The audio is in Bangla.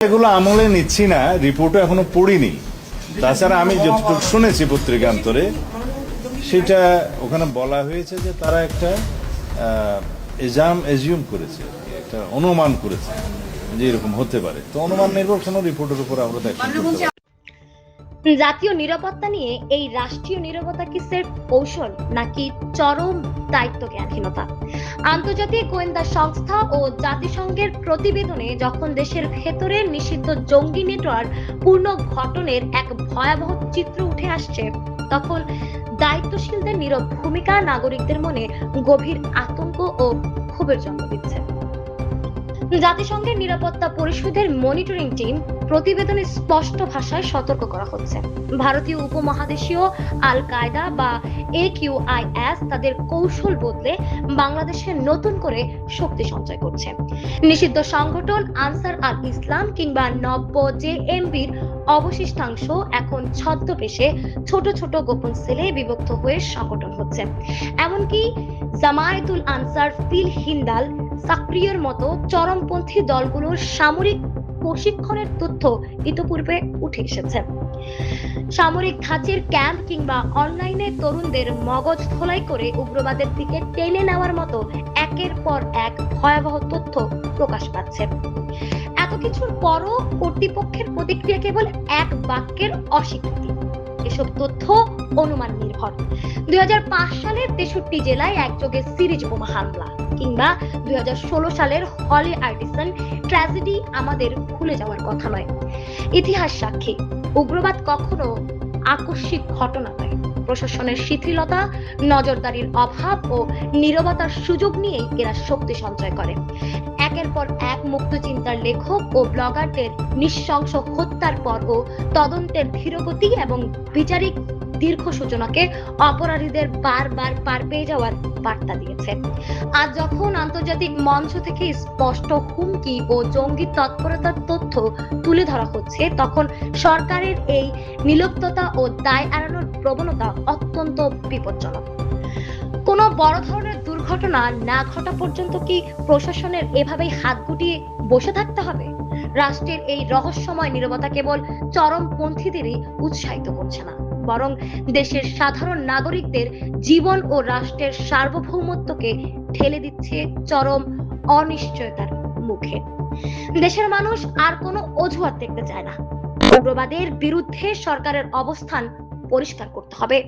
এগুলো আমলে নিচ্ছি না, রিপোর্টও এখনো পড়িনি। তাছাড়া আমি যতটুকু শুনেছি পত্রিকান্তরে, সেটা ওখানে বলা হয়েছে যে তারা একটা এজিউম করেছে, একটা অনুমান করেছে যে এরকম হতে পারে। তো অনুমান নির্ভর কোনো রিপোর্টের উপর আমরা দেখি। জাতীয় নিরাপত্তা নিয়ে এই রাষ্ট্রীয় নীরবতা কি সির্ফ কৌশল নাকি চরম দায়িত্বজ্ঞানহীনতা? আন্তর্জাতিক গোয়েন্দা সংস্থা ও জাতিসংঘের প্রতিবেদনে যখন দেশের ভেতরে নিষিদ্ধ জঙ্গি নেটওয়ার্ক পূর্ণ ঘটনের এক ভয়াবহ চিত্র উঠে আসছে, তখন দায়িত্বশীলদের নীরব ভূমিকা নাগরিকদের মনে গভীর আতঙ্ক ও ক্ষোভের জন্ম দিচ্ছে। জাতিসংঘের নিরাপত্তা পরিষদের মনিটরিং টিম প্রতিবেদনে স্পষ্ট ভাষায় সতর্ক করা হচ্ছে, ভারতীয় উপমহাদেশীয় আল কায়দা বা AQIS তাদের কৌশল বদলে বাংলাদেশে নতুন করে শক্তি সঞ্চয় করছে। নিষিদ্ধ সংগঠন আনসার আল ইসলাম কিংবা নব্য JMBর অবশিষ্টাংশ এখন ছদ্মবেশে ছোট ছোট গোপন সেলে বিভক্ত হয়ে সংগঠন হচ্ছে। এমনকি জামায়াতুল আনসার ফিল হিন্দাল সাকরিয়র মতো চরমপন্থী দলগুলোর সামরিক প্রশিক্ষণের তথ্য ইতিপূর্বে উঠে এসেছে। সামরিক ধাঁচের ক্যাম্প কিংবা অনলাইনে তরুণদের মগজ ধোলাই করে উগ্রবাদের দিকে টেনে নেওয়ার মতো একের পর এক ভয়াবহ তথ্য প্রকাশ পাচ্ছে। এত কিছুর পরও কর্তৃপক্ষের প্রতিক্রিয়া কেবল এক বাক্যের অস্বীকৃতি। এসব তথ্য অনুমান নির্ভর। 2005 সালের 63 জেলায় একযোগে সিরিজ বোমা হামলা কিংবা 2016 সালের হলি আর্টিসান ট্র্যাজেডি আমাদের ভুলে যাওয়ার কথা নয়। ইতিহাস সাক্ষী, উগ্রবাদ কখনো আকস্মিক ঘটনা নয়। প্রশাসনের শিথিলতা, নজরদারির অভাব ও নীরবতার সুযোগ নিয়েই এরা শক্তি সঞ্চয় করে। একের পর এক মুক্ত চিন্তার লেখক ও ব্লগারদের নৃশংস হত্যার পরও তদন্তের ধীরগতি এবং বিচারিক দীর্ঘ সূচনাকে অপরাধীদের বারবার পার পেয়ে যাওয়ার বার্তা দিয়েছে। আজ যখন আন্তর্জাতিক মঞ্চ থেকে স্পষ্ট হুমকি ও জঙ্গি তৎপরতার তথ্য তুলে ধরা হচ্ছে, তখন সরকারের এই নির্লিপ্ততা ও দায় এড়ানোর প্রবণতা অত্যন্ত বিপজ্জনক। কোনো বড় ধরনের দুর্ঘটনা না ঘটা পর্যন্ত কি প্রশাসনের এভাবেই হাত গুটিয়ে বসে থাকতে হবে? রাষ্ট্রের এই রহস্যময় নীরবতা কেবল চরমপন্থীদেরই উৎসাহিত করছে না, বরং দেশের সাধারণ নাগরিকদের জীবন ও রাষ্ট্রের সার্বভৌমত্বকে ঠেলে দিচ্ছে চরম অনিশ্চয়তার মুখে। দেশের মানুষ আর কোনো অজুহাত দেখতে চায় না। উগ্রবাদের বিরুদ্ধে সরকারের অবস্থান পরিষ্কার করতে হবে।